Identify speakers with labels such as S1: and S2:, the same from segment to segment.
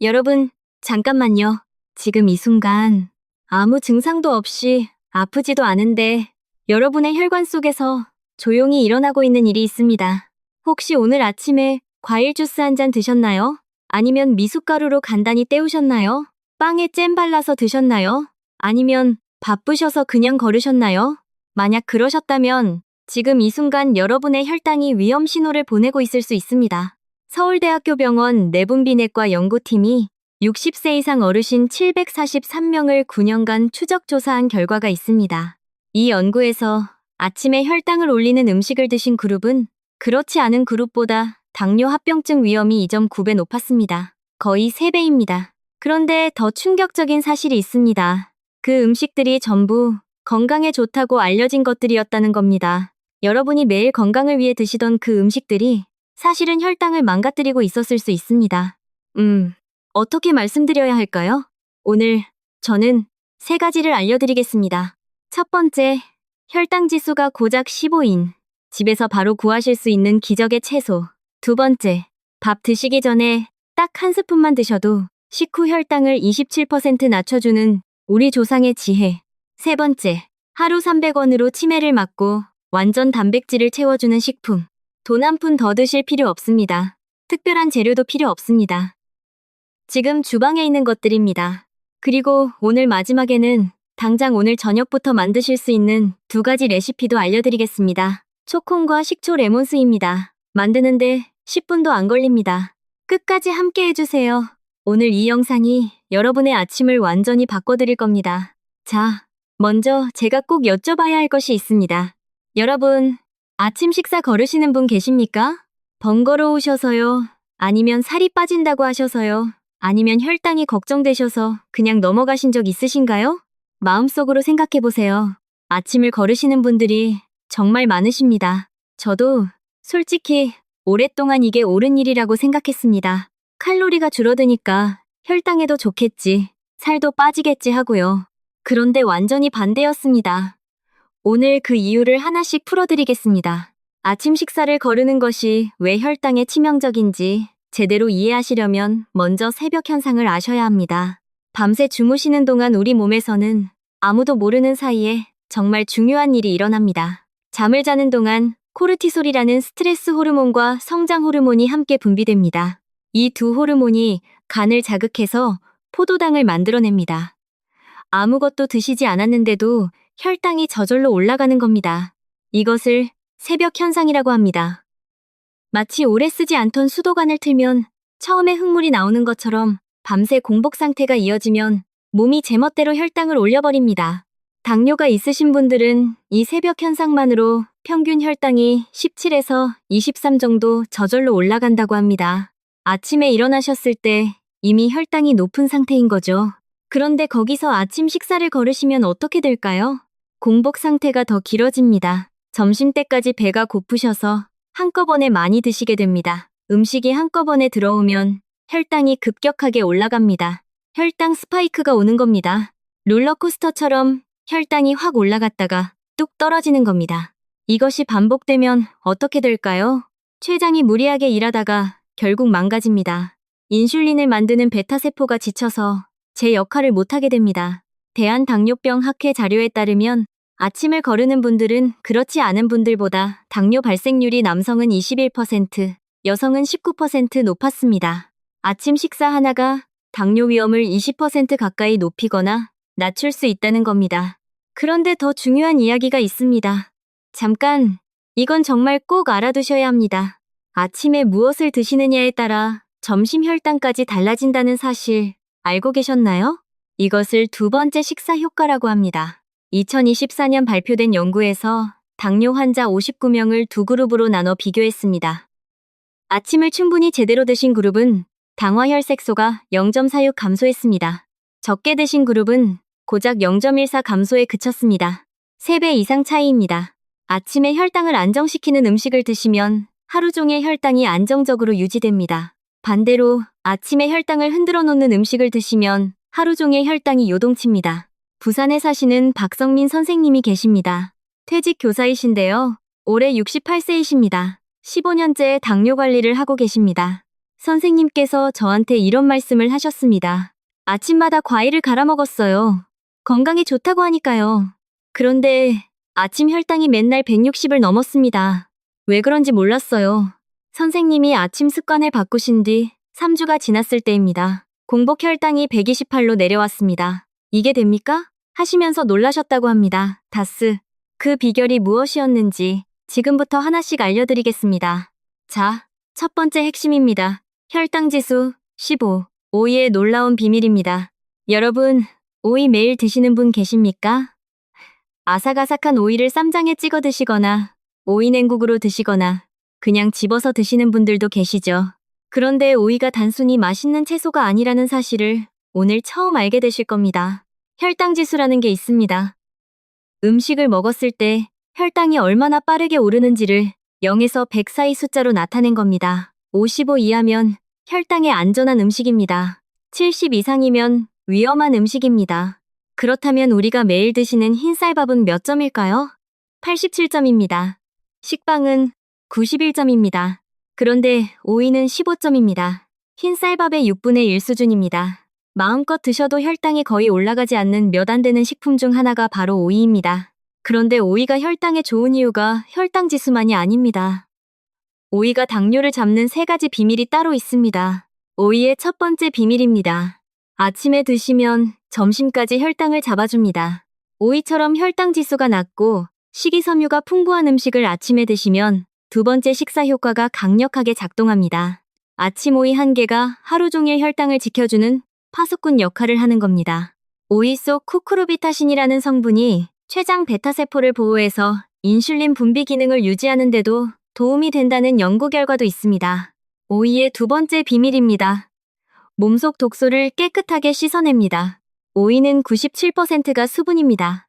S1: 여러분, 잠깐만요. 지금 이 순간 아무 증상도 없이 아프지도 않은데 여러분의 혈관 속에서 조용히 일어나고 있는 일이 있습니다. 혹시 오늘 아침에 과일 주스 한 잔 드셨나요? 아니면 미숫가루로 간단히 때우셨나요? 빵에 잼 발라서 드셨나요? 아니면 바쁘셔서 그냥 걸으셨나요? 만약 그러셨다면 지금 이 순간 여러분의 혈당이 위험 신호를 보내고 있을 수 있습니다. 서울대학교 병원 내분비내과 연구팀이 60세 이상 어르신 743명을 9년간 추적 조사한 결과가 있습니다. 이 연구에서 아침에 혈당을 올리는 음식을 드신 그룹은 그렇지 않은 그룹보다 당뇨 합병증 위험이 2.9배 높았습니다. 거의 3배입니다. 그런데 더 충격적인 사실이 있습니다. 그 음식들이 전부 건강에 좋다고 알려진 것들이었다는 겁니다. 여러분이 매일 건강을 위해 드시던 그 음식들이 사실은 혈당을 망가뜨리고 있었을 수 있습니다. 어떻게 말씀드려야 할까요? 오늘 저는 3가지를 알려드리겠습니다. 첫 번째, 혈당 지수가 고작 15인 집에서 바로 구하실 수 있는 기적의 채소. 두 번째, 밥 드시기 전에 딱 한 스푼만 드셔도 식후 혈당을 27% 낮춰주는 우리 조상의 지혜. 세 번째, 하루 300원으로 치매를 막고 완전 단백질을 채워주는 식품. 돈 한 푼 더 드실 필요 없습니다. 특별한 재료도 필요 없습니다. 지금 주방에 있는 것들입니다. 그리고 오늘 마지막에는 당장 오늘 저녁부터 만드실 수 있는 2가지 레시피도 알려드리겠습니다. 초콘과 식초 레몬스입니다. 만드는데 10분도 안 걸립니다. 끝까지 함께 해주세요. 오늘 이 영상이 여러분의 아침을 완전히 바꿔드릴 겁니다. 자, 먼저 제가 꼭 여쭤봐야 할 것이 있습니다. 여러분, 아침 식사 거르시는 분 계십니까? 번거로우셔서요? 아니면 살이 빠진다고 하셔서요? 아니면 혈당이 걱정되셔서 그냥 넘어가신 적 있으신가요? 마음속으로 생각해보세요. 아침을 거르시는 분들이 정말 많으십니다. 저도 솔직히 오랫동안 이게 옳은 일이라고 생각했습니다. 칼로리가 줄어드니까 혈당에도 좋겠지, 살도 빠지겠지 하고요. 그런데 완전히 반대였습니다. 오늘 그 이유를 하나씩 풀어드리겠습니다. 아침 식사를 거르는 것이 왜 혈당에 치명적인지 제대로 이해하시려면 먼저 새벽 현상을 아셔야 합니다. 밤새 주무시는 동안 우리 몸에서는 아무도 모르는 사이에 정말 중요한 일이 일어납니다. 잠을 자는 동안 코르티솔이라는 스트레스 호르몬과 성장 호르몬이 함께 분비됩니다. 이 두 호르몬이 간을 자극해서 포도당을 만들어냅니다. 아무것도 드시지 않았는데도 혈당이 저절로 올라가는 겁니다. 이것을 새벽 현상이라고 합니다. 마치 오래 쓰지 않던 수도관을 틀면 처음에 흙물이 나오는 것처럼 밤새 공복 상태가 이어지면 몸이 제멋대로 혈당을 올려버립니다. 당뇨가 있으신 분들은 이 새벽 현상만으로 평균 혈당이 17에서 23 정도 저절로 올라간다고 합니다. 아침에 일어나셨을 때 이미 혈당이 높은 상태인 거죠. 그런데 거기서 아침 식사를 거르시면 어떻게 될까요? 공복 상태가 더 길어집니다. 점심때까지 배가 고프셔서 한꺼번에 많이 드시게 됩니다. 음식이 한꺼번에 들어오면 혈당이 급격하게 올라갑니다. 혈당 스파이크가 오는 겁니다. 롤러코스터처럼 혈당이 확 올라갔다가 뚝 떨어지는 겁니다. 이것이 반복되면 어떻게 될까요? 췌장이 무리하게 일하다가 결국 망가집니다. 인슐린을 만드는 베타세포가 지쳐서 제 역할을 못하게 됩니다. 대한당뇨병 학회 자료에 따르면 아침을 거르는 분들은 그렇지 않은 분들보다 당뇨 발생률이 남성은 21%, 여성은 19% 높았습니다. 아침 식사 하나가 당뇨 위험을 20% 가까이 높이거나 낮출 수 있다는 겁니다. 그런데 더 중요한 이야기가 있습니다. 잠깐, 이건 정말 꼭 알아두셔야 합니다. 아침에 무엇을 드시느냐에 따라 점심 혈당까지 달라진다는 사실 알고 계셨나요? 이것을 2번째 식사 효과라고 합니다. 2024년 발표된 연구에서 당뇨 환자 59명을 2그룹으로 나눠 비교했습니다. 아침을 충분히 제대로 드신 그룹은 당화혈색소가 0.46 감소했습니다. 적게 드신 그룹은 고작 0.14 감소에 그쳤습니다. 3배 이상 차이입니다. 아침에 혈당을 안정시키는 음식을 드시면 하루 종일 혈당이 안정적으로 유지됩니다. 반대로 아침에 혈당을 흔들어 놓는 음식을 드시면 하루 종일 혈당이 요동칩니다. 부산에 사시는 박성민 선생님이 계십니다. 퇴직 교사이신데요. 올해 68세이십니다. 15년째 당뇨 관리를 하고 계십니다. 선생님께서 저한테 이런 말씀을 하셨습니다. 아침마다 과일을 갈아 먹었어요. 건강에 좋다고 하니까요. 그런데 아침 혈당이 맨날 160을 넘었습니다. 왜 그런지 몰랐어요. 선생님이 아침 습관을 바꾸신 뒤 3주가 지났을 때입니다. 공복 혈당이 128로 내려왔습니다. 이게 됩니까? 하시면서 놀라셨다고 합니다. 다스. 그 비결이 무엇이었는지 지금부터 하나씩 알려드리겠습니다. 자, 첫 번째 핵심입니다. 혈당지수 15. 오이의 놀라운 비밀입니다. 여러분, 오이 매일 드시는 분 계십니까? 아삭아삭한 오이를 쌈장에 찍어 드시거나 오이 냉국으로 드시거나 그냥 집어서 드시는 분들도 계시죠. 그런데 오이가 단순히 맛있는 채소가 아니라는 사실을 오늘 처음 알게 되실 겁니다. 혈당지수라는 게 있습니다. 음식을 먹었을 때 혈당이 얼마나 빠르게 오르는지를 0에서 100 사이 숫자로 나타낸 겁니다. 55 이하면 혈당에 안전한 음식입니다. 70 이상이면 위험한 음식입니다. 그렇다면 우리가 매일 드시는 흰쌀밥은 몇 점일까요? 87점입니다. 식빵은 91점입니다. 그런데 오이는 15점입니다. 흰쌀밥의 6분의 1 수준입니다. 마음껏 드셔도 혈당이 거의 올라가지 않는 몇 안 되는 식품 중 하나가 바로 오이입니다. 그런데 오이가 혈당에 좋은 이유가 혈당 지수만이 아닙니다. 오이가 당뇨를 잡는 3가지 비밀이 따로 있습니다. 오이의 첫 번째 비밀입니다. 아침에 드시면 점심까지 혈당을 잡아줍니다. 오이처럼 혈당 지수가 낮고 식이섬유가 풍부한 음식을 아침에 드시면 두 번째 식사 효과가 강력하게 작동합니다. 아침 오이 한 개가 하루 종일 혈당을 지켜주는 파수꾼 역할을 하는 겁니다. 오이 속 쿠쿠르비타신이라는 성분이 췌장 베타세포를 보호해서 인슐린 분비 기능을 유지하는 데도 도움이 된다는 연구 결과도 있습니다. 오이의 두 번째 비밀입니다. 몸속 독소를 깨끗하게 씻어냅니다. 오이는 97%가 수분입니다.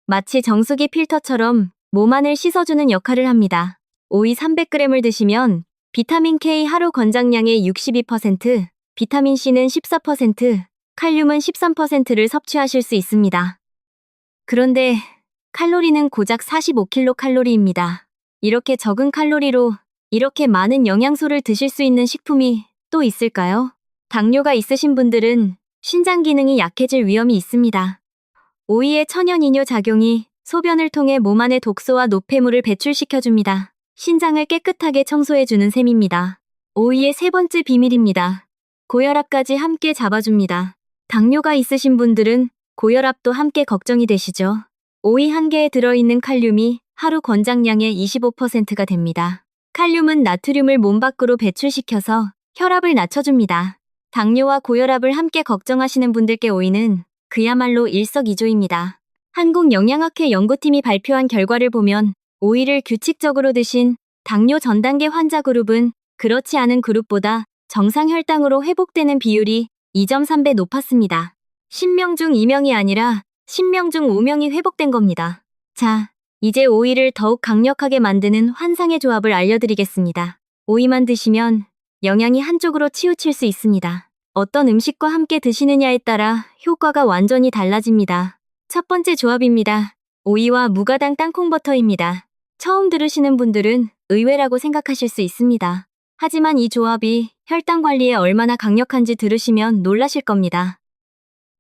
S1: 마치 정수기 필터처럼 몸 안을 씻어주는 역할을 합니다. 오이 300g을 드시면 비타민 K 하루 권장량의 62%, 비타민 C는 14%, 칼륨은 13%를 섭취하실 수 있습니다. 그런데 칼로리는 고작 45kcal입니다. 이렇게 적은 칼로리로 이렇게 많은 영양소를 드실 수 있는 식품이 또 있을까요? 당뇨가 있으신 분들은 신장 기능이 약해질 위험이 있습니다. 오이의 천연이뇨 작용이 소변을 통해 몸 안의 독소와 노폐물을 배출시켜줍니다. 신장을 깨끗하게 청소해주는 셈입니다. 오이의 세 번째 비밀입니다. 고혈압까지 함께 잡아줍니다. 당뇨가 있으신 분들은 고혈압도 함께 걱정이 되시죠? 오이 한 개에 들어있는 칼륨이 하루 권장량의 25%가 됩니다. 칼륨은 나트륨을 몸 밖으로 배출시켜서 혈압을 낮춰줍니다. 당뇨와 고혈압을 함께 걱정하시는 분들께 오이는 그야말로 일석이조입니다. 한국영양학회 연구팀이 발표한 결과를 보면 오이를 규칙적으로 드신 당뇨 전 단계 환자 그룹은 그렇지 않은 그룹보다 정상 혈당으로 회복되는 비율이 2.3배 높았습니다. 10명 중 2명이 아니라 10명 중 5명이 회복된 겁니다. 자, 이제 오이를 더욱 강력하게 만드는 환상의 조합을 알려드리겠습니다. 오이만 드시면 영양이 한쪽으로 치우칠 수 있습니다. 어떤 음식과 함께 드시느냐에 따라 효과가 완전히 달라집니다. 첫 번째 조합입니다. 오이와 무가당 땅콩버터입니다. 처음 들으시는 분들은 의외라고 생각하실 수 있습니다. 하지만 이 조합이 혈당 관리에 얼마나 강력한지 들으시면 놀라실 겁니다.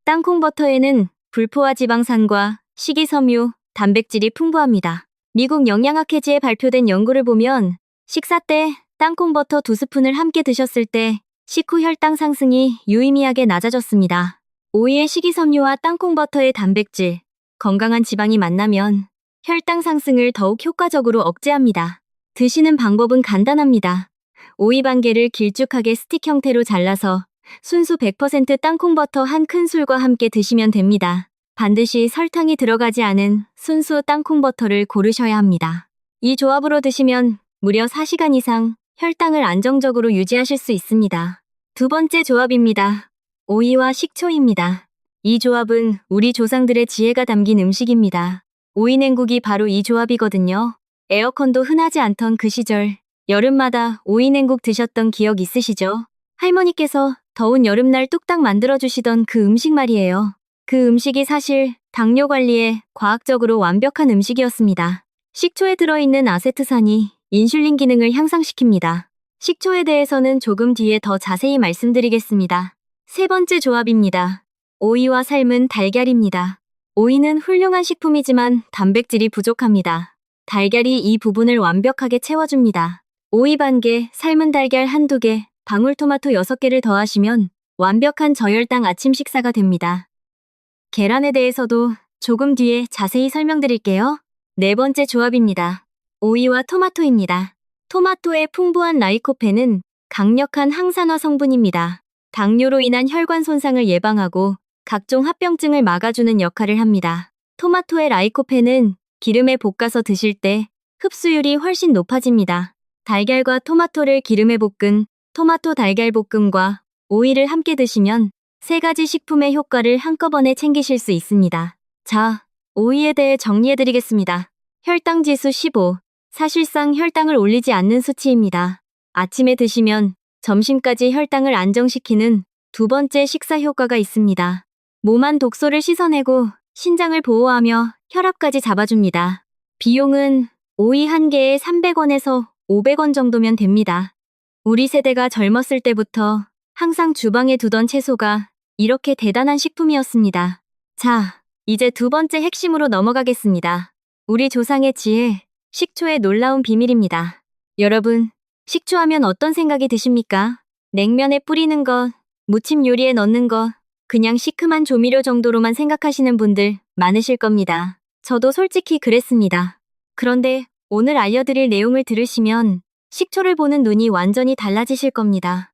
S1: 땅콩버터에는 불포화 지방산과 식이섬유, 단백질이 풍부합니다. 미국 영양학회지에 발표된 연구를 보면 식사 때 땅콩버터 2스푼을 함께 드셨을 때 식후 혈당 상승이 유의미하게 낮아졌습니다. 오이의 식이섬유와 땅콩버터의 단백질, 건강한 지방이 만나면 혈당 상승을 더욱 효과적으로 억제합니다. 드시는 방법은 간단합니다. 오이 반 개를 길쭉하게 스틱 형태로 잘라서 순수 100% 땅콩버터 한 큰술과 함께 드시면 됩니다. 반드시 설탕이 들어가지 않은 순수 땅콩버터를 고르셔야 합니다. 이 조합으로 드시면 무려 4시간 이상 혈당을 안정적으로 유지하실 수 있습니다. 두 번째 조합입니다. 오이와 식초입니다. 이 조합은 우리 조상들의 지혜가 담긴 음식입니다. 오이 냉국이 바로 이 조합이거든요. 에어컨도 흔하지 않던 그 시절, 여름마다 오이 냉국 드셨던 기억 있으시죠? 할머니께서 더운 여름날 뚝딱 만들어주시던 그 음식 말이에요. 그 음식이 사실 당뇨 관리에 과학적으로 완벽한 음식이었습니다. 식초에 들어있는 아세트산이 인슐린 기능을 향상시킵니다. 식초에 대해서는 조금 뒤에 더 자세히 말씀드리겠습니다. 세 번째 조합입니다. 오이와 삶은 달걀입니다. 오이는 훌륭한 식품이지만 단백질이 부족합니다. 달걀이 이 부분을 완벽하게 채워줍니다. 오이 1개, 삶은 달걀 1~2개, 방울토마토 6개를 더하시면 완벽한 저혈당 아침 식사가 됩니다. 계란에 대해서도 조금 뒤에 자세히 설명드릴게요. 네 번째 조합입니다. 오이와 토마토입니다. 토마토의 풍부한 라이코펜은 강력한 항산화 성분입니다. 당뇨로 인한 혈관 손상을 예방하고 각종 합병증을 막아주는 역할을 합니다. 토마토의 라이코펜은 기름에 볶아서 드실 때 흡수율이 훨씬 높아집니다. 달걀과 토마토를 기름에 볶은 토마토 달걀 볶음과 오이를 함께 드시면 3가지 식품의 효과를 한꺼번에 챙기실 수 있습니다. 자, 오이에 대해 정리해드리겠습니다. 혈당 지수 15. 사실상 혈당을 올리지 않는 수치입니다. 아침에 드시면 점심까지 혈당을 안정시키는 두 번째 식사 효과가 있습니다. 몸 안 독소를 씻어내고 신장을 보호하며 혈압까지 잡아줍니다. 비용은 오이 1개에 300원에서 500원 정도면 됩니다. 우리 세대가 젊었을 때부터 항상 주방에 두던 채소가 이렇게 대단한 식품이었습니다. 자, 이제 두 번째 핵심으로 넘어가겠습니다. 우리 조상의 지혜, 식초의 놀라운 비밀입니다. 여러분, 식초하면 어떤 생각이 드십니까? 냉면에 뿌리는 것, 무침 요리에 넣는 것, 그냥 시큼한 조미료 정도로만 생각하시는 분들 많으실 겁니다. 저도 솔직히 그랬습니다. 그런데 오늘 알려드릴 내용을 들으시면 식초를 보는 눈이 완전히 달라지실 겁니다.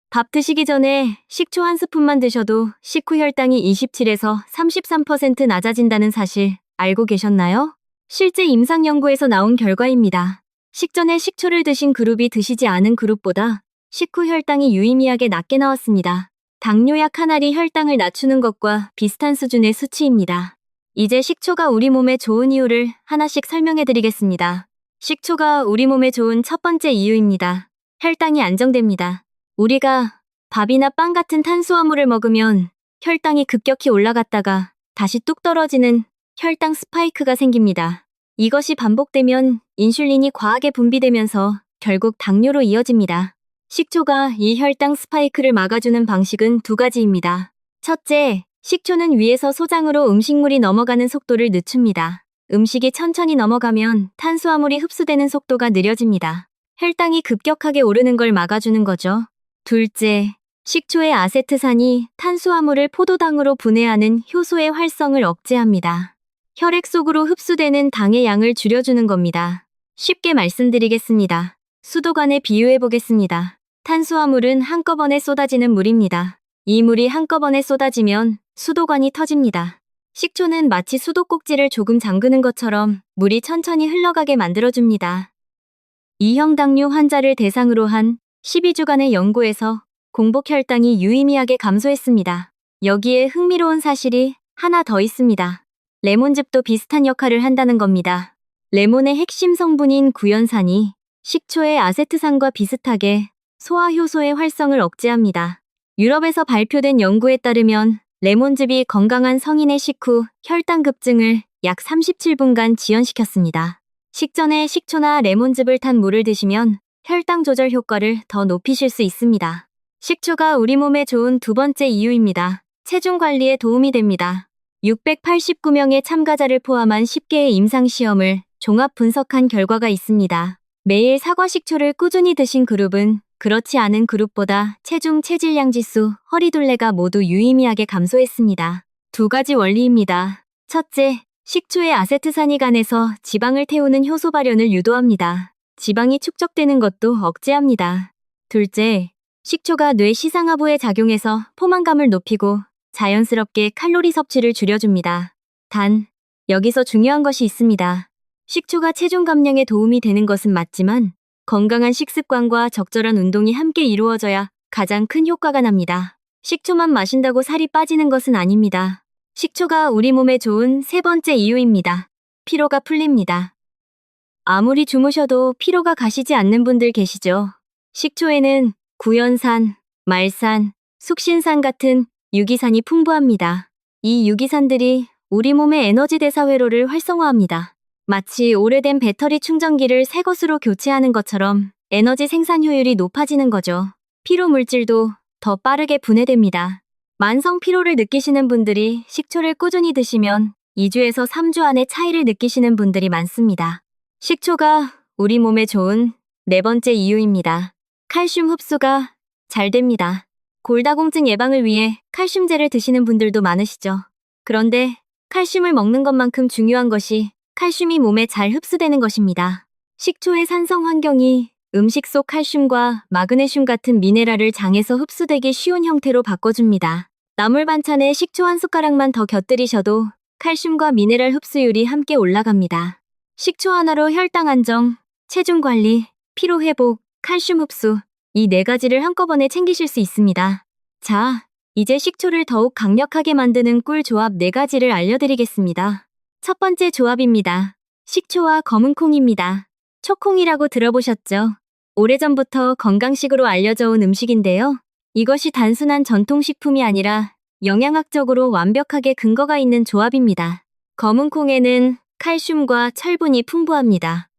S1: 밥 드시기 전에 식초 1스푼만 드셔도 식후 혈당이 27에서 33% 낮아진다는 사실 알고 계셨나요? 실제 임상 연구에서 나온 결과입니다. 식전에 식초를 드신 그룹이 드시지 않은 그룹보다 식후 혈당이 유의미하게 낮게 나왔습니다. 당뇨약 한 알이 혈당을 낮추는 것과 비슷한 수준의 수치입니다. 이제 식초가 우리 몸에 좋은 이유를 하나씩 설명해 드리겠습니다. 식초가 우리 몸에 좋은 첫 번째 이유입니다. 혈당이 안정됩니다. 우리가 밥이나 빵 같은 탄수화물을 먹으면 혈당이 급격히 올라갔다가 다시 뚝 떨어지는 혈당 스파이크가 생깁니다. 이것이 반복되면 인슐린이 과하게 분비되면서 결국 당뇨로 이어집니다. 식초가 이 혈당 스파이크를 막아주는 방식은 2가지입니다. 첫째, 식초는 위에서 소장으로 음식물이 넘어가는 속도를 늦춥니다. 음식이 천천히 넘어가면 탄수화물이 흡수되는 속도가 느려집니다. 혈당이 급격하게 오르는 걸 막아주는 거죠. 둘째, 식초의 아세트산이 탄수화물을 포도당으로 분해하는 효소의 활성을 억제합니다. 혈액 속으로 흡수되는 당의 양을 줄여주는 겁니다. 쉽게 말씀드리겠습니다. 수도관에 비유해 보겠습니다. 탄수화물은 한꺼번에 쏟아지는 물입니다. 이 물이 한꺼번에 쏟아지면 수도관이 터집니다. 식초는 마치 수도꼭지를 조금 잠그는 것처럼 물이 천천히 흘러가게 만들어줍니다. 2형 당뇨 환자를 대상으로 한 12주간의 연구에서 공복 혈당이 유의미하게 감소했습니다. 여기에 흥미로운 사실이 하나 더 있습니다. 레몬즙도 비슷한 역할을 한다는 겁니다. 레몬의 핵심 성분인 구연산이 식초의 아세트산과 비슷하게 소화효소의 활성을 억제합니다. 유럽에서 발표된 연구에 따르면 레몬즙이 건강한 성인의 식후 혈당 급증을 약 37분간 지연시켰습니다. 식전에 식초나 레몬즙을 탄 물을 드시면 혈당 조절 효과를 더 높이실 수 있습니다. 식초가 우리 몸에 좋은 두 번째 이유입니다. 체중 관리에 도움이 됩니다. 689명의 참가자를 포함한 10개의 임상시험을 종합 분석한 결과가 있습니다. 매일 사과 식초를 꾸준히 드신 그룹은 그렇지 않은 그룹보다 체중 체질량 지수, 허리둘레가 모두 유의미하게 감소했습니다. 2가지 원리입니다. 첫째, 식초의 아세트산이 간에서 지방을 태우는 효소 발현을 유도합니다. 지방이 축적되는 것도 억제합니다. 둘째, 식초가 뇌 시상하부에 작용해서 포만감을 높이고 자연스럽게 칼로리 섭취를 줄여줍니다. 단, 여기서 중요한 것이 있습니다. 식초가 체중 감량에 도움이 되는 것은 맞지만 건강한 식습관과 적절한 운동이 함께 이루어져야 가장 큰 효과가 납니다. 식초만 마신다고 살이 빠지는 것은 아닙니다. 식초가 우리 몸에 좋은 세 번째 이유입니다. 피로가 풀립니다. 아무리 주무셔도 피로가 가시지 않는 분들 계시죠? 식초에는 구연산, 말산, 숙신산 같은 유기산이 풍부합니다. 이 유기산들이 우리 몸의 에너지 대사 회로를 활성화합니다. 마치 오래된 배터리 충전기를 새 것으로 교체하는 것처럼 에너지 생산 효율이 높아지는 거죠. 피로 물질도 더 빠르게 분해됩니다. 만성 피로를 느끼시는 분들이 식초를 꾸준히 드시면 2주에서 3주 안에 차이를 느끼시는 분들이 많습니다. 식초가 우리 몸에 좋은 네 번째 이유입니다. 칼슘 흡수가 잘 됩니다. 골다공증 예방을 위해 칼슘제를 드시는 분들도 많으시죠. 그런데 칼슘을 먹는 것만큼 중요한 것이 칼슘이 몸에 잘 흡수되는 것입니다. 식초의 산성 환경이 음식 속 칼슘과 마그네슘 같은 미네랄을 장에서 흡수되기 쉬운 형태로 바꿔줍니다. 나물 반찬에 식초 한 숟가락만 더 곁들이셔도 칼슘과 미네랄 흡수율이 함께 올라갑니다. 식초 하나로 혈당 안정, 체중 관리, 피로 회복, 칼슘 흡수, 이 네 가지를 한꺼번에 챙기실 수 있습니다. 자, 이제 식초를 더욱 강력하게 만드는 꿀 조합 4가지를 알려드리겠습니다. 첫 번째 조합입니다. 식초와 검은콩입니다. 초콩이라고 들어보셨죠? 오래전부터 건강식으로 알려져 온 음식인데요. 이것이 단순한 전통식품이 아니라 영양학적으로 완벽하게 근거가 있는 조합입니다. 검은콩에는 칼슘과 철분이 풍부합니다.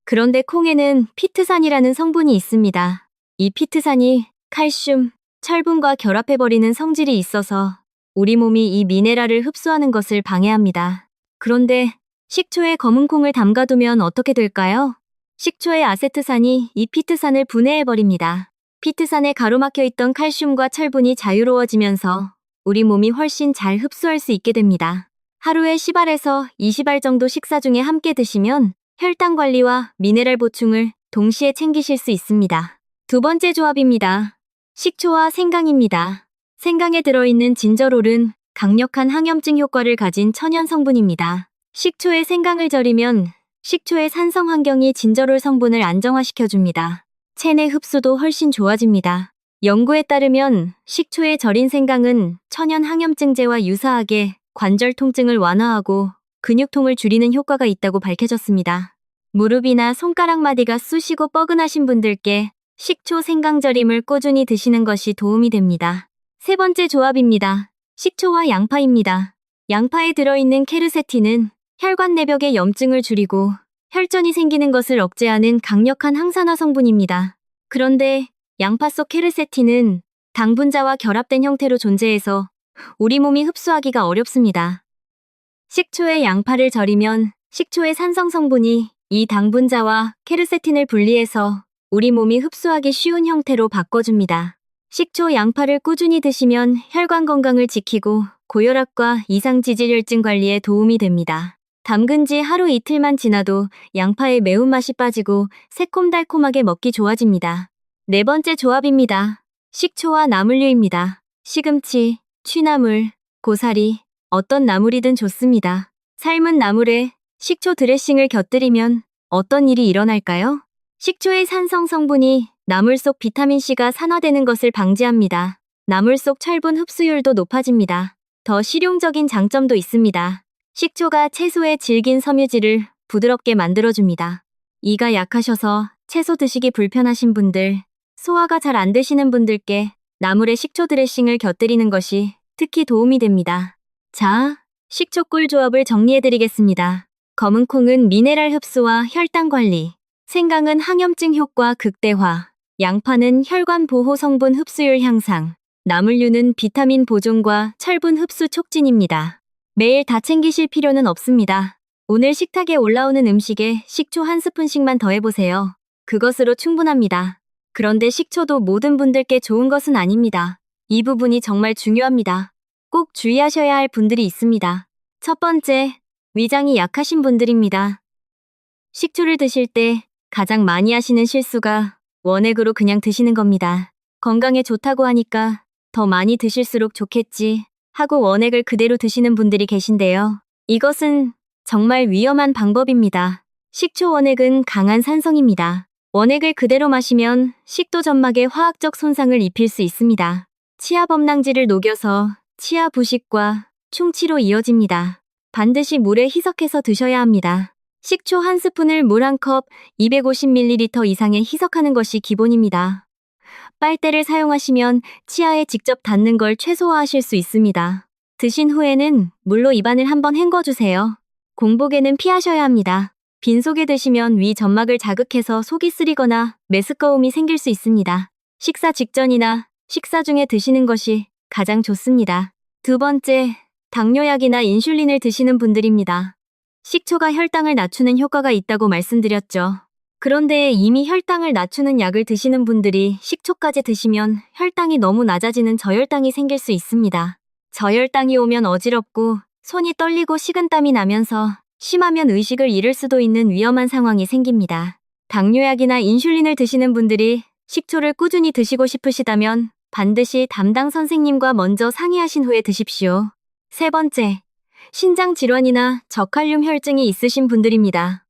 S1: 그런데 콩에는 피트산이라는 성분이 있습니다. 이 피트산이 칼슘, 철분과 결합해버리는 성질이 있어서 우리 몸이 이 미네랄을 흡수하는 것을 방해합니다. 그런데 식초에 검은콩을 담가두면 어떻게 될까요? 식초의 아세트산이 이 피트산을 분해해버립니다. 피트산에 가로막혀 있던 칼슘과 철분이 자유로워지면서 우리 몸이 훨씬 잘 흡수할 수 있게 됩니다. 하루에 10알에서 20알 정도 식사 중에 함께 드시면 혈당 관리와 미네랄 보충을 동시에 챙기실 수 있습니다. 두 번째 조합입니다. 식초와 생강입니다. 생강에 들어있는 진저롤은 강력한 항염증 효과를 가진 천연 성분입니다. 식초에 생강을 절이면 식초의 산성 환경이 진저롤 성분을 안정화시켜줍니다. 체내 흡수도 훨씬 좋아집니다. 연구에 따르면 식초에 절인 생강은 천연 항염증제와 유사하게 관절 통증을 완화하고 근육통을 줄이는 효과가 있다고 밝혀졌습니다. 무릎이나 손가락 마디가 쑤시고 뻐근하신 분들께 식초 생강절임을 꾸준히 드시는 것이 도움이 됩니다. 세 번째 조합입니다. 식초와 양파입니다. 양파에 들어있는 케르세틴은 혈관 내벽의 염증을 줄이고 혈전이 생기는 것을 억제하는 강력한 항산화 성분입니다. 그런데 양파 속 케르세틴은 당분자와 결합된 형태로 존재해서 우리 몸이 흡수하기가 어렵습니다. 식초에 양파를 절이면 식초의 산성 성분이 이 당분자와 케르세틴을 분리해서 우리 몸이 흡수하기 쉬운 형태로 바꿔줍니다. 식초, 양파를 꾸준히 드시면 혈관 건강을 지키고 고혈압과 이상지질혈증 관리에 도움이 됩니다. 담근 지 하루 이틀만 지나도 양파의 매운맛이 빠지고 새콤달콤하게 먹기 좋아집니다. 네 번째 조합입니다. 식초와 나물류입니다. 시금치, 취나물, 고사리, 어떤 나물이든 좋습니다. 삶은 나물에 식초 드레싱을 곁들이면 어떤 일이 일어날까요? 식초의 산성 성분이 나물 속 비타민C가 산화되는 것을 방지합니다. 나물 속 철분 흡수율도 높아집니다. 더 실용적인 장점도 있습니다. 식초가 채소의 질긴 섬유질을 부드럽게 만들어줍니다. 이가 약하셔서 채소 드시기 불편하신 분들, 소화가 잘 안 되시는 분들께 나물에 식초 드레싱을 곁들이는 것이 특히 도움이 됩니다. 자, 식초 꿀 조합을 정리해드리겠습니다. 검은콩은 미네랄 흡수와 혈당 관리, 생강은 항염증 효과 극대화, 양파는 혈관 보호 성분 흡수율 향상, 나물류는 비타민 보존과 철분 흡수 촉진입니다. 매일 다 챙기실 필요는 없습니다. 오늘 식탁에 올라오는 음식에 식초 한 스푼씩만 더해보세요. 그것으로 충분합니다. 그런데 식초도 모든 분들께 좋은 것은 아닙니다. 이 부분이 정말 중요합니다. 꼭 주의하셔야 할 분들이 있습니다. 첫 번째, 위장이 약하신 분들입니다. 식초를 드실 때 가장 많이 하시는 실수가 원액으로 그냥 드시는 겁니다. 건강에 좋다고 하니까 더 많이 드실수록 좋겠지 하고 원액을 그대로 드시는 분들이 계신데요. 이것은 정말 위험한 방법입니다. 식초 원액은 강한 산성입니다. 원액을 그대로 마시면 식도 점막에 화학적 손상을 입힐 수 있습니다. 치아 범랑질을 녹여서 치아 부식과 충치로 이어집니다. 반드시 물에 희석해서 드셔야 합니다. 식초 한 스푼을 물 한 컵 250ml 이상에 희석하는 것이 기본입니다. 빨대를 사용하시면 치아에 직접 닿는 걸 최소화하실 수 있습니다. 드신 후에는 물로 입안을 한번 헹궈주세요. 공복에는 피하셔야 합니다. 빈속에 드시면 위 점막을 자극해서 속이 쓰리거나 메스꺼움이 생길 수 있습니다. 식사 직전이나 식사 중에 드시는 것이 가장 좋습니다. 두 번째, 당뇨약이나 인슐린을 드시는 분들입니다. 식초가 혈당을 낮추는 효과가 있다고 말씀드렸죠. 그런데 이미 혈당을 낮추는 약을 드시는 분들이 식초까지 드시면 혈당이 너무 낮아지는 저혈당이 생길 수 있습니다. 저혈당이 오면 어지럽고 손이 떨리고 식은땀이 나면서 심하면 의식을 잃을 수도 있는 위험한 상황이 생깁니다. 당뇨약이나 인슐린을 드시는 분들이 식초를 꾸준히 드시고 싶으시다면 반드시 담당 선생님과 먼저 상의하신 후에 드십시오. 세 번째, 신장 질환이나 저칼륨 혈증이 있으신 분들입니다.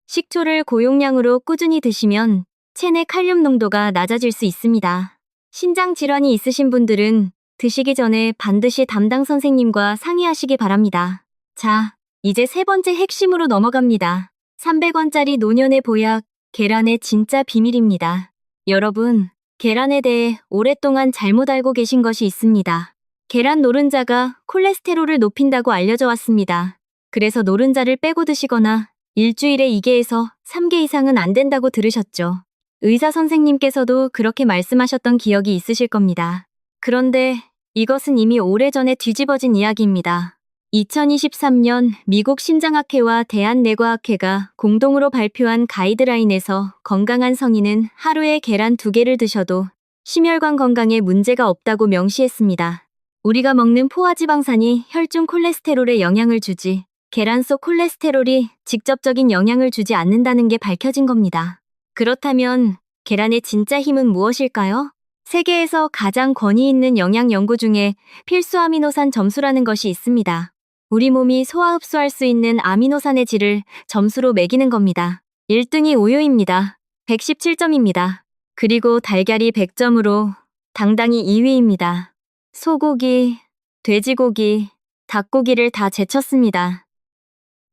S1: 식초를 고용량으로 꾸준히 드시면 체내 칼륨 농도가 낮아질 수 있습니다. 신장 질환이 있으신 분들은 드시기 전에 반드시 담당 선생님과 상의하시기 바랍니다. 자, 이제 세 번째 핵심으로 넘어갑니다. 300원짜리 노년의 보약, 계란의 진짜 비밀입니다. 여러분, 계란에 대해 오랫동안 잘못 알고 계신 것이 있습니다. 계란 노른자가 콜레스테롤을 높인다고 알려져 왔습니다. 그래서 노른자를 빼고 드시거나 일주일에 2개에서 3개 이상은 안 된다고 들으셨죠. 의사 선생님께서도 그렇게 말씀하셨던 기억이 있으실 겁니다. 그런데 이것은 이미 오래전에 뒤집어진 이야기입니다. 2023년 미국 심장학회와 대한내과학회가 공동으로 발표한 가이드라인에서 건강한 성인은 하루에 계란 2개를 드셔도 심혈관 건강에 문제가 없다고 명시했습니다. 우리가 먹는 포화지방산이 혈중 콜레스테롤에 영향을 주지 계란 속 콜레스테롤이 직접적인 영향을 주지 않는다는 게 밝혀진 겁니다. 그렇다면 계란의 진짜 힘은 무엇일까요? 세계에서 가장 권위 있는 영양 연구 중에 필수 아미노산 점수라는 것이 있습니다. 우리 몸이 소화 흡수할 수 있는 아미노산의 질을 점수로 매기는 겁니다. 1등이 우유입니다. 117점입니다. 그리고 달걀이 100점으로 당당히 2위입니다. 소고기, 돼지고기, 닭고기를 다 제쳤습니다.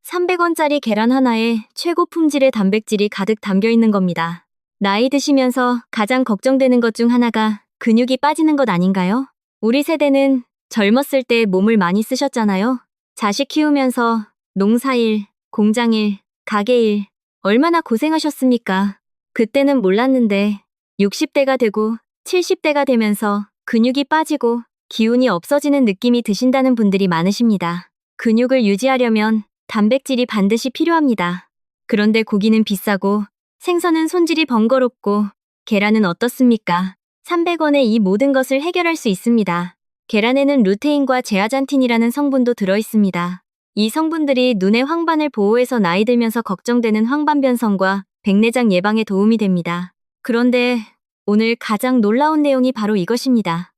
S1: 300원짜리 계란 하나에 최고 품질의 단백질이 가득 담겨 있는 겁니다. 나이 드시면서 가장 걱정되는 것 중 하나가 근육이 빠지는 것 아닌가요? 우리 세대는 젊었을 때 몸을 많이 쓰셨잖아요. 자식 키우면서 농사일, 공장일, 가게일 얼마나 고생하셨습니까? 그때는 몰랐는데 60대가 되고 70대가 되면서 근육이 빠지고 기운이 없어지는 느낌이 드신다는 분들이 많으십니다. 근육을 유지하려면 단백질이 반드시 필요합니다. 그런데 고기는 비싸고 생선은 손질이 번거롭고 계란은 어떻습니까? 300원에 이 모든 것을 해결할 수 있습니다. 계란에는 루테인과 제아잔틴이라는 성분도 들어있습니다. 이 성분들이 눈의 황반을 보호해서 나이 들면서 걱정되는 황반변성과 백내장 예방에 도움이 됩니다. 그런데 오늘 가장 놀라운 내용이 바로 이것입니다.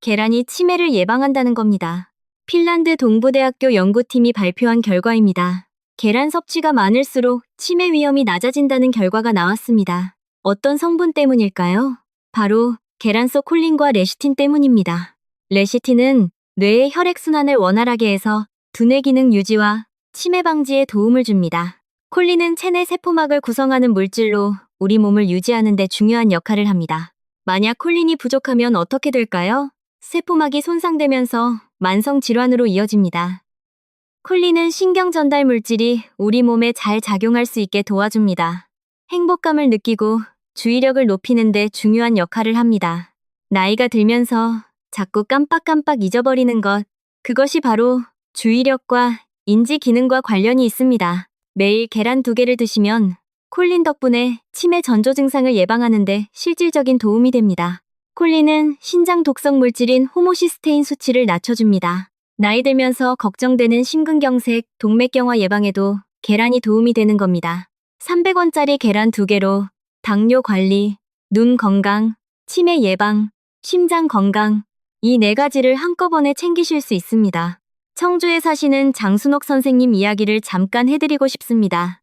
S1: 계란이 치매를 예방한다는 겁니다. 핀란드 동부대학교 연구팀이 발표한 결과입니다. 계란 섭취가 많을수록 치매 위험이 낮아진다는 결과가 나왔습니다. 어떤 성분 때문일까요? 바로 계란 속 콜린과 레시틴 때문입니다. 레시틴은 뇌의 혈액순환을 원활하게 해서 두뇌 기능 유지와 치매 방지에 도움을 줍니다. 콜린은 체내 세포막을 구성하는 물질로 우리 몸을 유지하는 데 중요한 역할을 합니다. 만약 콜린이 부족하면 어떻게 될까요? 세포막이 손상되면서 만성 질환으로 이어집니다. 콜린은 신경 전달 물질이 우리 몸에 잘 작용할 수 있게 도와줍니다. 행복감을 느끼고 주의력을 높이는 데 중요한 역할을 합니다. 나이가 들면서 자꾸 깜빡깜빡 잊어버리는 것, 그것이 바로 주의력과 인지 기능과 관련이 있습니다. 매일 계란 2개를 드시면 콜린 덕분에 치매 전조 증상을 예방하는 데 실질적인 도움이 됩니다. 콜린은 신장 독성 물질인 호모시스테인 수치를 낮춰줍니다. 나이 들면서 걱정되는 심근경색, 동맥경화 예방에도 계란이 도움이 되는 겁니다. 300원짜리 계란 2개로 당뇨 관리, 눈 건강, 치매 예방, 심장 건강, 이 4가지를 한꺼번에 챙기실 수 있습니다. 청주에 사시는 장순옥 선생님 이야기를 잠깐 해드리고 싶습니다.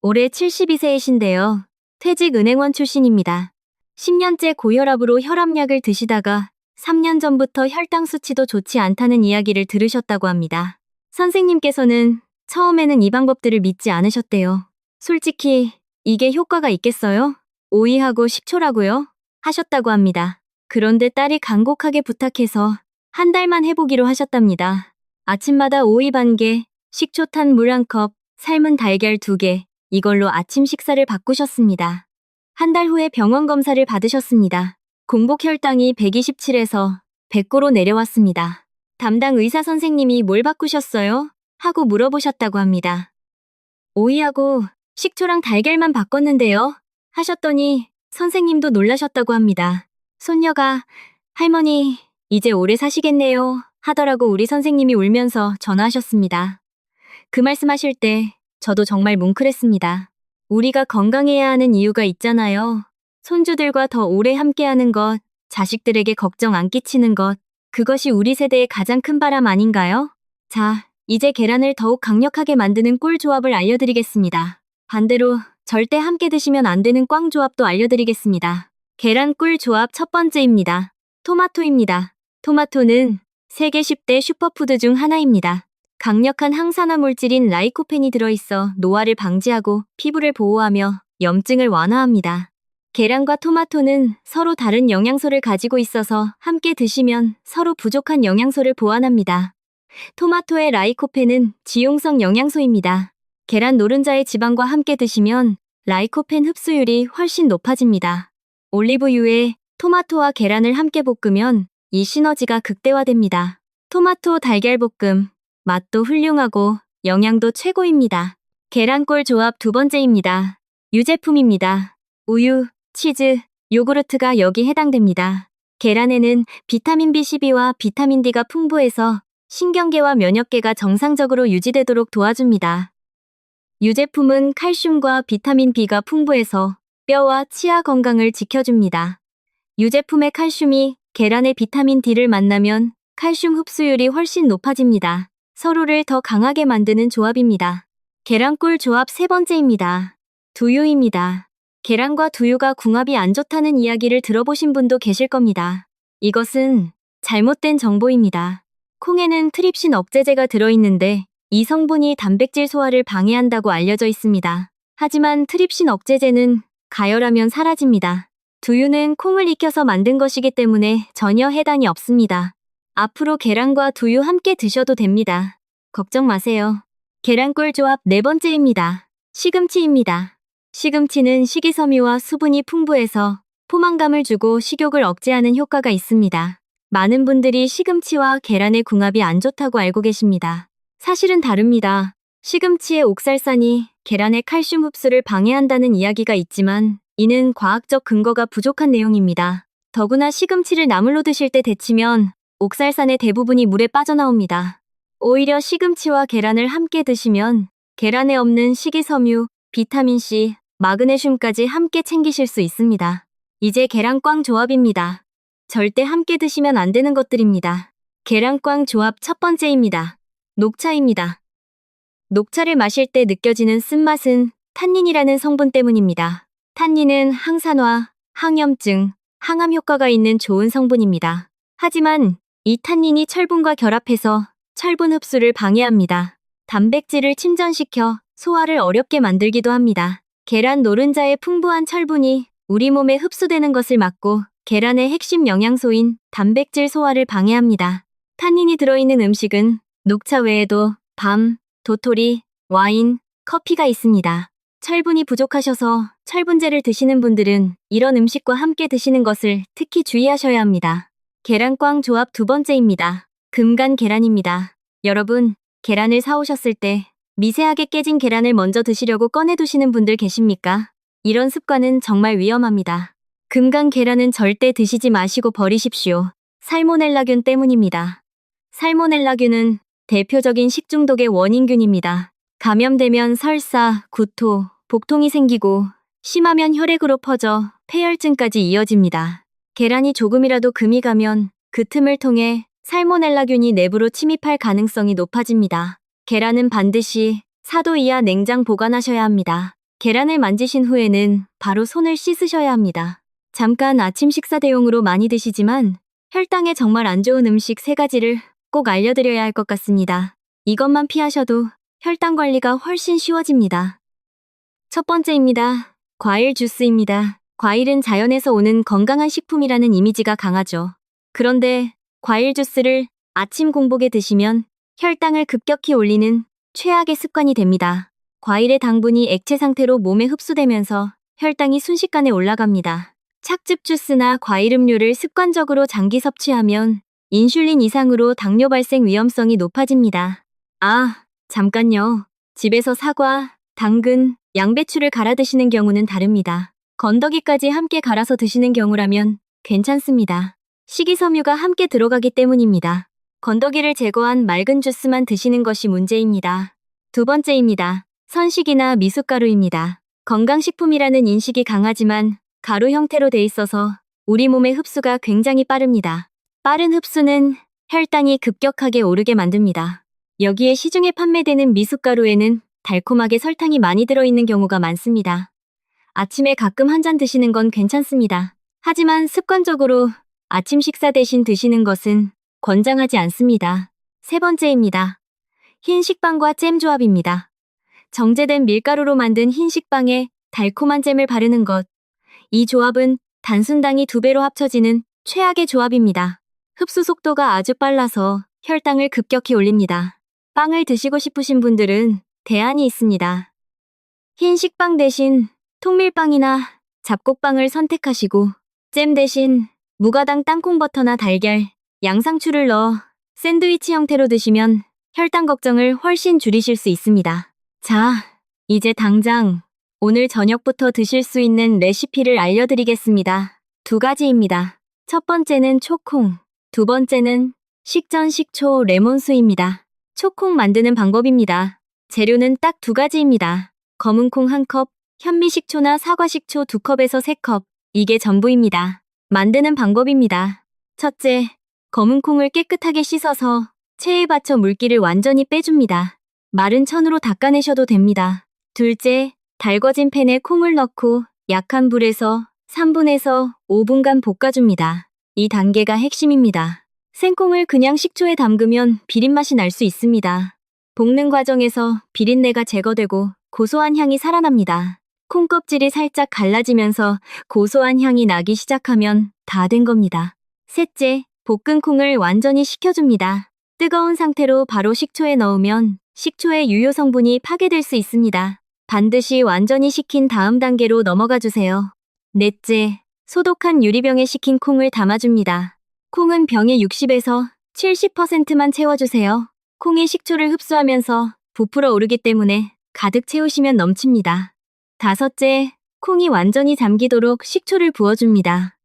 S1: 올해 72세이신데요. 퇴직 은행원 출신입니다. 10년째 고혈압으로 혈압약을 드시다가 3년 전부터 혈당 수치도 좋지 않다는 이야기를 들으셨다고 합니다. 선생님께서는 처음에는 이 방법들을 믿지 않으셨대요. 솔직히 이게 효과가 있겠어요? 오이하고 식초라고요? 하셨다고 합니다. 그런데 딸이 간곡하게 부탁해서 한 달만 해보기로 하셨답니다. 아침마다 오이 1개, 식초 탄 물 1컵, 삶은 달걀 2개, 이걸로 아침 식사를 바꾸셨습니다. 한 달 후에 병원 검사를 받으셨습니다. 공복 혈당이 127에서 100고로 내려왔습니다. 담당 의사 선생님이 뭘 바꾸셨어요? 하고 물어보셨다고 합니다. 오이하고 식초랑 달걀만 바꿨는데요. 하셨더니 선생님도 놀라셨다고 합니다. 손녀가 할머니, 이제 오래 사시겠네요. 하더라고 우리 선생님이 울면서 전화하셨습니다. 그 말씀하실 때 저도 정말 뭉클했습니다. 우리가 건강해야 하는 이유가 있잖아요. 손주들과 더 오래 함께하는 것, 자식들에게 걱정 안 끼치는 것, 그것이 우리 세대의 가장 큰 바람 아닌가요? 자, 이제 계란을 더욱 강력하게 만드는 꿀 조합을 알려드리겠습니다. 반대로 절대 함께 드시면 안 되는 꽝 조합도 알려드리겠습니다. 계란 꿀 조합 첫 번째입니다. 토마토입니다. 토마토는 세계 10대 슈퍼푸드 중 하나입니다. 강력한 항산화 물질인 라이코펜이 들어있어 노화를 방지하고 피부를 보호하며 염증을 완화합니다. 계란과 토마토는 서로 다른 영양소를 가지고 있어서 함께 드시면 서로 부족한 영양소를 보완합니다. 토마토의 라이코펜은 지용성 영양소입니다. 계란 노른자의 지방과 함께 드시면 라이코펜 흡수율이 훨씬 높아집니다. 올리브유에 토마토와 계란을 함께 볶으면 이 시너지가 극대화됩니다. 토마토 달걀볶음, 맛도 훌륭하고 영양도 최고입니다. 계란꿀 조합 두 번째입니다. 유제품입니다. 우유, 치즈, 요구르트가 여기 해당됩니다. 계란에는 비타민 B12와 비타민 D가 풍부해서 신경계와 면역계가 정상적으로 유지되도록 도와줍니다. 유제품은 칼슘과 비타민 B가 풍부해서 뼈와 치아 건강을 지켜줍니다. 유제품의 칼슘이 계란의 비타민 D를 만나면 칼슘 흡수율이 훨씬 높아집니다. 서로를 더 강하게 만드는 조합입니다. 계란꿀 조합 세 번째입니다. 두유입니다. 계란과 두유가 궁합이 안 좋다는 이야기를 들어보신 분도 계실 겁니다. 이것은 잘못된 정보입니다. 콩에는 트립신 억제제가 들어있는데 이 성분이 단백질 소화를 방해한다고 알려져 있습니다. 하지만 트립신 억제제는 가열하면 사라집니다. 두유는 콩을 익혀서 만든 것이기 때문에 전혀 해당이 없습니다. 앞으로 계란과 두유 함께 드셔도 됩니다. 걱정 마세요. 계란꿀 조합 네 번째입니다. 시금치입니다. 시금치는 식이섬유와 수분이 풍부해서 포만감을 주고 식욕을 억제하는 효과가 있습니다. 많은 분들이 시금치와 계란의 궁합이 안 좋다고 알고 계십니다. 사실은 다릅니다. 시금치의 옥살산이 계란의 칼슘 흡수를 방해한다는 이야기가 있지만 이는 과학적 근거가 부족한 내용입니다. 더구나 시금치를 나물로 드실 때 데치면 옥살산의 대부분이 물에 빠져나옵니다. 오히려 시금치와 계란을 함께 드시면 계란에 없는 식이섬유, 비타민C, 마그네슘까지 함께 챙기실 수 있습니다. 이제 계란꽝 조합입니다. 절대 함께 드시면 안 되는 것들입니다. 계란꽝 조합 첫 번째입니다. 녹차입니다. 녹차를 마실 때 느껴지는 쓴맛은 탄닌이라는 성분 때문입니다. 탄닌은 항산화, 항염증, 항암 효과가 있는 좋은 성분입니다. 하지만 이 탄닌이 철분과 결합해서 철분 흡수를 방해합니다. 단백질을 침전시켜 소화를 어렵게 만들기도 합니다. 계란 노른자의 풍부한 철분이 우리 몸에 흡수되는 것을 막고 계란의 핵심 영양소인 단백질 소화를 방해합니다. 탄닌이 들어있는 음식은 녹차 외에도 밤, 도토리, 와인, 커피가 있습니다. 철분이 부족하셔서 철분제를 드시는 분들은 이런 음식과 함께 드시는 것을 특히 주의하셔야 합니다. 계란꽝 조합 두 번째입니다. 금간 계란입니다. 여러분, 계란을 사오셨을 때 미세하게 깨진 계란을 먼저 드시려고 꺼내두시는 분들 계십니까? 이런 습관은 정말 위험합니다. 금간 계란은 절대 드시지 마시고 버리십시오. 살모넬라균 때문입니다. 살모넬라균은 대표적인 식중독의 원인균입니다. 감염되면 설사, 구토, 복통이 생기고 심하면 혈액으로 퍼져 폐혈증까지 이어집니다. 계란이 조금이라도 금이 가면 그 틈을 통해 살모넬라균이 내부로 침입할 가능성이 높아집니다. 계란은 반드시 4도 이하 냉장 보관하셔야 합니다. 계란을 만지신 후에는 바로 손을 씻으셔야 합니다. 잠깐 아침 식사 대용으로 많이 드시지만 혈당에 정말 안 좋은 음식 3가지를 꼭 알려드려야 할 것 같습니다. 이것만 피하셔도 혈당 관리가 훨씬 쉬워집니다. 첫 번째입니다. 과일 주스입니다. 과일은 자연에서 오는 건강한 식품이라는 이미지가 강하죠. 그런데 과일 주스를 아침 공복에 드시면 혈당을 급격히 올리는 최악의 습관이 됩니다. 과일의 당분이 액체 상태로 몸에 흡수되면서 혈당이 순식간에 올라갑니다. 착즙 주스나 과일 음료를 습관적으로 장기 섭취하면 인슐린 이상으로 당뇨 발생 위험성이 높아집니다. 아, 잠깐요. 집에서 사과, 당근, 양배추를 갈아 드시는 경우는 다릅니다. 건더기까지 함께 갈아서 드시는 경우라면 괜찮습니다. 식이섬유가 함께 들어가기 때문입니다. 건더기를 제거한 맑은 주스만 드시는 것이 문제입니다. 두 번째입니다. 선식이나 미숫가루입니다. 건강식품이라는 인식이 강하지만 가루 형태로 돼 있어서 우리 몸의 흡수가 굉장히 빠릅니다. 빠른 흡수는 혈당이 급격하게 오르게 만듭니다. 여기에 시중에 판매되는 미숫가루에는 달콤하게 설탕이 많이 들어있는 경우가 많습니다. 아침에 가끔 한 잔 드시는 건 괜찮습니다. 하지만 습관적으로 아침 식사 대신 드시는 것은 권장하지 않습니다. 세 번째입니다. 흰 식빵과 잼 조합입니다. 정제된 밀가루로 만든 흰 식빵에 달콤한 잼을 바르는 것. 이 조합은 단순당이 2배로 합쳐지는 최악의 조합입니다. 흡수 속도가 아주 빨라서 혈당을 급격히 올립니다. 빵을 드시고 싶으신 분들은 대안이 있습니다. 흰 식빵 대신 통밀빵이나 잡곡빵을 선택하시고 잼 대신 무가당 땅콩버터나 달걀, 양상추를 넣어 샌드위치 형태로 드시면 혈당 걱정을 훨씬 줄이실 수 있습니다. 자, 이제 당장 오늘 저녁부터 드실 수 있는 레시피를 알려드리겠습니다. 2가지입니다. 첫 번째는 초콩, 두 번째는 식전 식초 레몬수입니다. 초콩 만드는 방법입니다. 재료는 딱 2가지입니다. 검은콩 1컵, 현미식초나 사과식초 2컵에서 3컵, 이게 전부입니다. 만드는 방법입니다. 첫째, 검은콩을 깨끗하게 씻어서 체에 받쳐 물기를 완전히 빼줍니다. 마른 천으로 닦아내셔도 됩니다. 둘째, 달궈진 팬에 콩을 넣고 약한 불에서 3분에서 5분간 볶아줍니다. 이 단계가 핵심입니다. 생콩을 그냥 식초에 담그면 비린맛이 날 수 있습니다. 볶는 과정에서 비린내가 제거되고 고소한 향이 살아납니다. 콩 껍질이 살짝 갈라지면서 고소한 향이 나기 시작하면 다 된 겁니다. 셋째, 볶은 콩을 완전히 식혀줍니다. 뜨거운 상태로 바로 식초에 넣으면 식초의 유효 성분이 파괴될 수 있습니다. 반드시 완전히 식힌 다음 단계로 넘어가 주세요. 넷째, 소독한 유리병에 식힌 콩을 담아줍니다. 콩은 병의 60에서 70%만 채워주세요. 콩이 식초를 흡수하면서 부풀어 오르기 때문에 가득 채우시면 넘칩니다. 다섯째, 콩이 완전히 잠기도록 식초를 부어줍니다.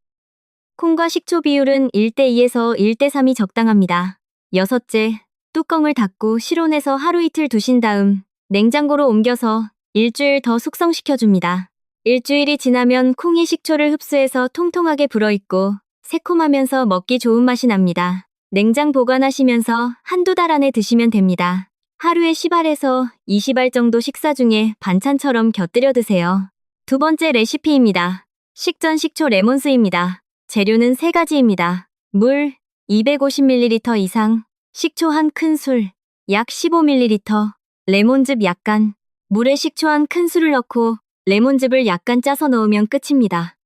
S1: 콩과 식초 비율은 1:2에서 1:3이 적당합니다. 여섯째, 뚜껑을 닫고 실온에서 하루 이틀 두신 다음 냉장고로 옮겨서 일주일 더 숙성시켜줍니다. 일주일이 지나면 콩이 식초를 흡수해서 통통하게 불어있고 새콤하면서 먹기 좋은 맛이 납니다. 냉장 보관하시면서 한두 달 안에 드시면 됩니다. 하루에 10알에서 20알 정도 식사 중에 반찬처럼 곁들여 드세요. 두 번째 레시피입니다. 식전 식초 레몬수입니다. 재료는 3가지입니다. 물 250ml 이상, 식초 1큰술, 약 15ml, 레몬즙 약간, 물에 식초 1큰술을 넣고 레몬즙을 약간 짜서 넣으면 끝입니다.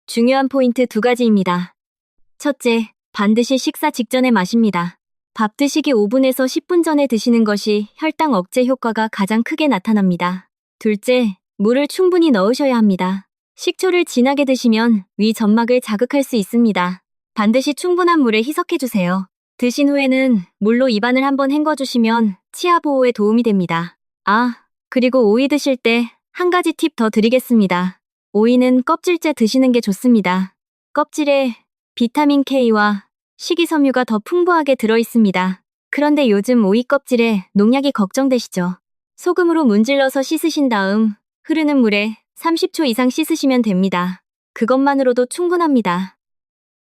S1: 중요한 포인트 2가지입니다. 첫째, 반드시 식사 직전에 마십니다. 밥 드시기 5분에서 10분 전에 드시는 것이 혈당 억제 효과가 가장 크게 나타납니다. 둘째, 물을 충분히 넣으셔야 합니다. 식초를 진하게 드시면 위 점막을 자극할 수 있습니다. 반드시 충분한 물에 희석해주세요. 드신 후에는 물로 입안을 한번 헹궈주시면 치아 보호에 도움이 됩니다. 그리고 오이 드실 때 한 가지 팁 더 드리겠습니다. 오이는 껍질째 드시는 게 좋습니다. 껍질에 비타민 K와 식이섬유가 더 풍부하게 들어있습니다. 그런데 요즘 오이 껍질에 농약이 걱정되시죠? 소금으로 문질러서 씻으신 다음 흐르는 물에 30초 이상 씻으시면 됩니다. 그것만으로도 충분합니다.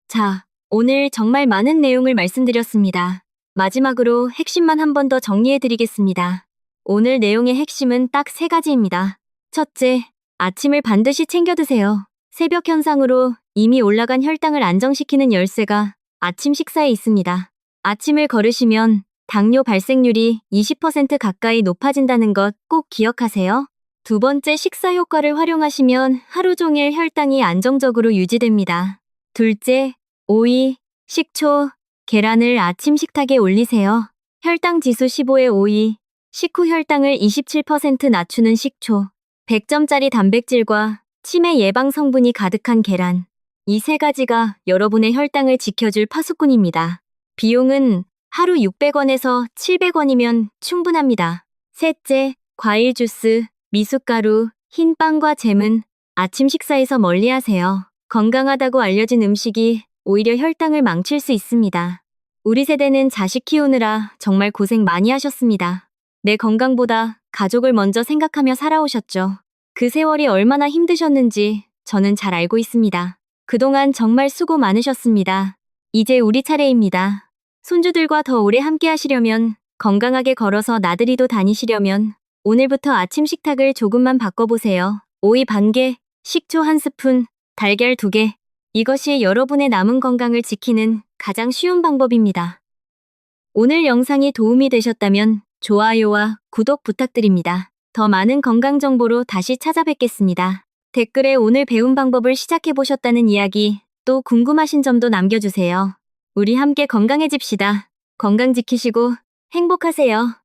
S1: 자, 오늘 정말 많은 내용을 말씀드렸습니다. 마지막으로 핵심만 한 번 더 정리해드리겠습니다. 오늘 내용의 핵심은 딱 3가지입니다. 첫째, 아침을 반드시 챙겨 드세요. 새벽 현상으로 이미 올라간 혈당을 안정시키는 열쇠가 아침 식사에 있습니다. 아침을 걸으시면 당뇨 발생률이 20% 가까이 높아진다는 것 꼭 기억하세요. 두 번째, 식사 효과를 활용하시면 하루 종일 혈당이 안정적으로 유지됩니다. 둘째, 오이, 식초, 계란을 아침 식탁에 올리세요. 혈당 지수 15에 오이, 식후 혈당을 27% 낮추는 식초, 100점짜리 단백질과 치매 예방 성분이 가득한 계란. 이 세 가지가 여러분의 혈당을 지켜줄 파수꾼입니다. 비용은 하루 600원에서 700원이면 충분합니다. 셋째, 과일 주스, 미숫가루, 흰 빵과 잼은 아침 식사에서 멀리하세요. 건강하다고 알려진 음식이 오히려 혈당을 망칠 수 있습니다. 우리 세대는 자식 키우느라 정말 고생 많이 하셨습니다. 내 건강보다 가족을 먼저 생각하며 살아오셨죠. 그 세월이 얼마나 힘드셨는지 저는 잘 알고 있습니다. 그동안 정말 수고 많으셨습니다. 이제 우리 차례입니다. 손주들과 더 오래 함께 하시려면, 건강하게 걸어서 나들이도 다니시려면 오늘부터 아침 식탁을 조금만 바꿔보세요. 오이 반 개, 식초 한 스푼, 달걀 2개. 이것이 여러분의 남은 건강을 지키는 가장 쉬운 방법입니다. 오늘 영상이 도움이 되셨다면 좋아요와 구독 부탁드립니다. 더 많은 건강 정보로 다시 찾아뵙겠습니다. 댓글에 오늘 배운 방법을 시작해보셨다는 이야기, 또 궁금하신 점도 남겨주세요. 우리 함께 건강해집시다. 건강 지키시고 행복하세요.